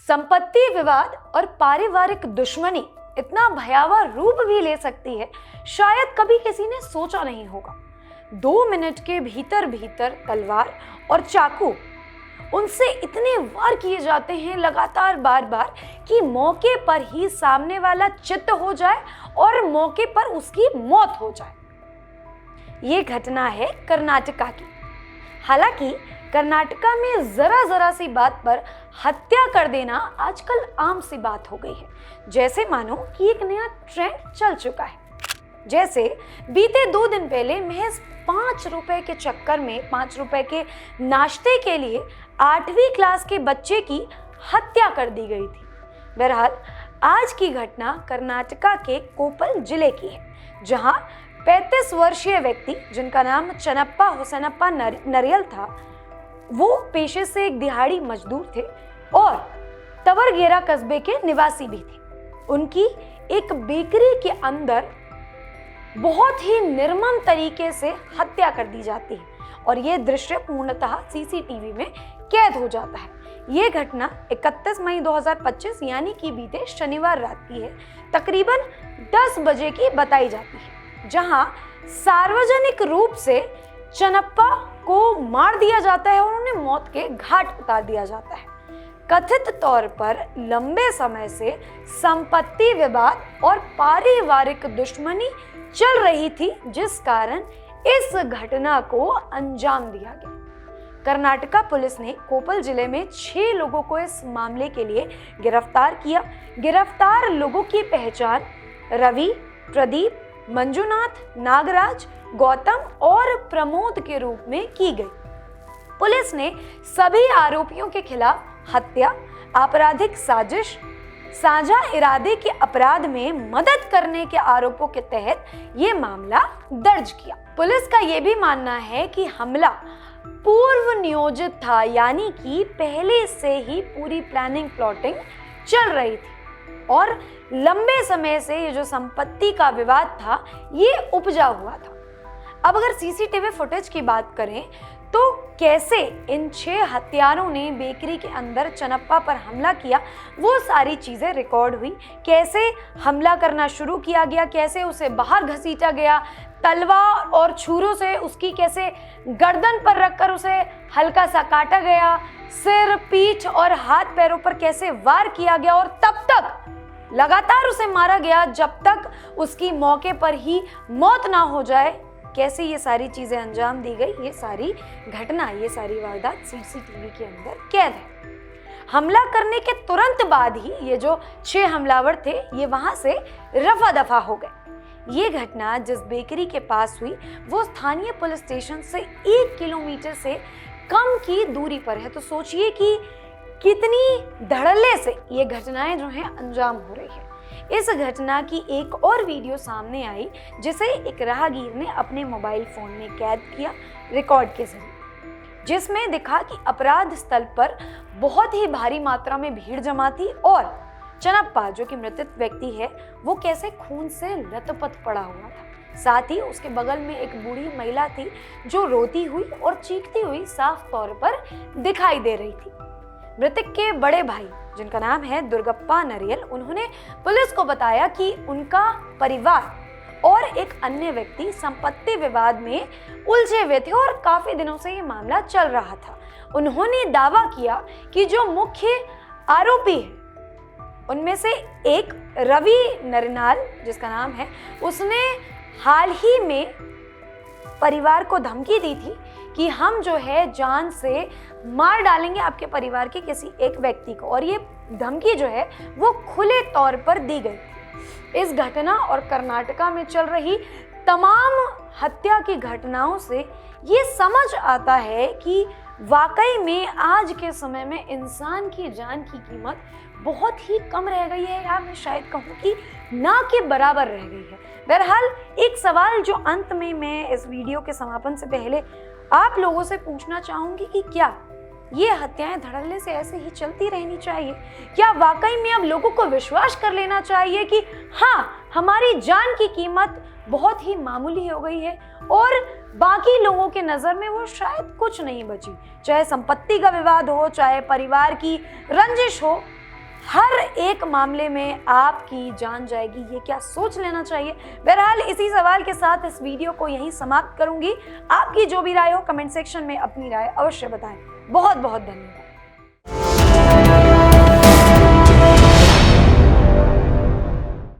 संपत्ति विवाद और पारिवारिक दुश्मनी इतना भयावह रूप भी ले सकती है, शायद कभी किसी ने सोचा नहीं होगा। 2 मिनट के भीतर भीतर तलवार और चाकू उनसे इतने वार किए जाते हैं लगातार बार बार कि मौके पर ही सामने वाला चित्त हो जाए और मौके पर उसकी मौत हो जाए। ये घटना है कर्नाटका की। हालांकि कर्नाटका में जरा सी बात पर हत्या कर देना आजकल आम सी बात हो गई है, जैसे मानो कि एक नया ट्रेंड चल चुका है। जैसे बीते 2 दिन पहले महज 5 रुपए के चक्कर में 5 रुपए के नाश्ते के लिए 8वीं क्लास के बच्चे की हत्या कर दी गई थी। बहरहाल आज की घटना कर्नाटका के कोप्पल जिले की है, जहां 35 वर्षीय व्यक्ति जिनका नाम चन्नप्पा हुसैनप्पा नरियल था, वो पेशे से एक दिहाड़ी मजदूर थे और तवरगेरा कस्बे के निवासी भी थे। उनकी एक बेकरी के अंदर बहुत ही निर्मम तरीके से हत्या कर दी जाती है और ये दृश्य पूर्णतः सीसीटीवी में कैद हो जाता है। ये घटना 31 मई 2025 यानी कि बीते शनिवार रात की है, तकरीबन 10 बजे की बताई जाती है, जहां सार्वजनिक रूप से चन्नप्पा को मार दिया जाता है और उन्हें मौत के घाट उतार दिया जाता है। कथित तौर पर लंबे समय से संपत्ति विवाद और पारिवारिक दुश्मनी चल रही थी, जिस कारण इस घटना को अंजाम दिया गया। कर्नाटका पुलिस ने कोप्पल जिले में 6 लोगों को इस मामले के लिए गिरफ्तार किया। गिरफ्तार लोगों की पहचान रवि, प्रदीप, मंजुनाथ, नागराज, गौतम और प्रमोद के रूप में की गई। पुलिस ने सभी आरोपियों के खिलाफ हत्या, आपराधिक साजिश, साझा इरादे के अपराध में मदद करने के आरोपों के तहत ये मामला दर्ज किया। पुलिस का ये भी मानना है कि हमला पूर्व नियोजित था, यानी कि पहले से ही पूरी प्लानिंग प्लॉटिंग चल रही थी और लंबे समय से ये जो संपत्ति का विवाद था ये उपजा हुआ था। अब अगर सीसीटीवी फुटेज की बात करें तो कैसे इन 6 हत्यारों ने बेकरी के अंदर चन्नप्पा पर हमला किया, वो सारी चीजें रिकॉर्ड हुई। कैसे हमला करना शुरू किया गया, कैसे उसे बाहर घसीटा गया, तलवार और छुरों से उसकी कैसे गर्दन पर रखकर उसे हल्का सा काटा गया, सिर, पीठ और हाथ पैरों पर कैसे वार किया गया और तब तक लगातार उसे मारा गया जब तक उसकी मौके पर ही मौत ना हो जाए। कैसे ये सारी चीजें अंजाम दी गई, ये सारी घटना, ये सारी वारदात सीसीटीवी के अंदर कैद है। हमला करने के तुरंत बाद ही ये जो 6 हमलावर थे ये वहां से रफा दफा हो गए। ये घटना जिस बेकरी के पास हुई वो स्थानीय पुलिस स्टेशन से 1 किलोमीटर से कम की दूरी पर है। तो सोचिए कि कितनी धड़ल्ले से ये घटनाएं जो हैं अंजाम हो रही है। इस घटना की एक और वीडियो सामने आई जिसे एक राहगीर ने अपने मोबाइल फोन में कैद किया रिकॉर्ड के जरिए, जिसमें दिखा कि अपराध स्थल पर बहुत ही भारी मात्रा में भीड़ जमा थी और चन्नप्पा जो कि मृत व्यक्ति है वो कैसे खून से लथपथ पड़ा हुआ था। साथ ही उसके बगल में एक बूढ़ी महिला थी जो रोती हुई और चीखती हुई साफ तौर पर दिखाई दे रही थी। मृतक के बड़े भाई जिनका नाम है दुर्गप्पा नरियल, उन्होंने पुलिस को बताया कि उनका परिवार और एक अन्य व्यक्ति संपत्ति विवाद में उलझे हुए थे और काफी दिनों से ये मामला चल रहा था। उन्होंने दावा किया कि जो मुख्य आरोपी है उनमें से एक रवि नरिनाल जिसका नाम है, उसने हाल ही में परिवार को धमकी दी थी कि हम जो है जान से मार डालेंगे आपके परिवार के किसी एक व्यक्ति को, और ये धमकी जो है वो खुले तौर पर दी गई थी। इस घटना और कर्नाटका में चल रही तमाम हत्या की घटनाओं से ये समझ आता है कि वाकई में आज के समय में इंसान की जान की कीमत बहुत ही कम रह गई है, या मैं शायद कहूँ कि ना के बराबर रह गई है। बहरहाल एक सवाल जो अंत में मैं इस वीडियो के समापन से पहले आप लोगों से पूछना चाहूंगी कि क्या ये हत्याएं धड़ल्ले से ऐसे ही चलती रहनी चाहिए? क्या वाकई में अब लोगों को विश्वास कर लेना चाहिए कि हाँ, हमारी जान की कीमत बहुत ही मामूली हो गई है और बाकी लोगों के नजर में वो शायद कुछ नहीं बची, चाहे संपत्ति का विवाद हो, चाहे परिवार की रंजिश हो, हर एक मामले में आपकी जान जाएगी, ये क्या सोच लेना चाहिए। बहरहाल इसी सवाल के साथ इस वीडियो को यहीं समाप्त करूंगी। आपकी जो भी राय हो कमेंट सेक्शन में अपनी राय अवश्य बताएं। बहुत बहुत धन्यवाद।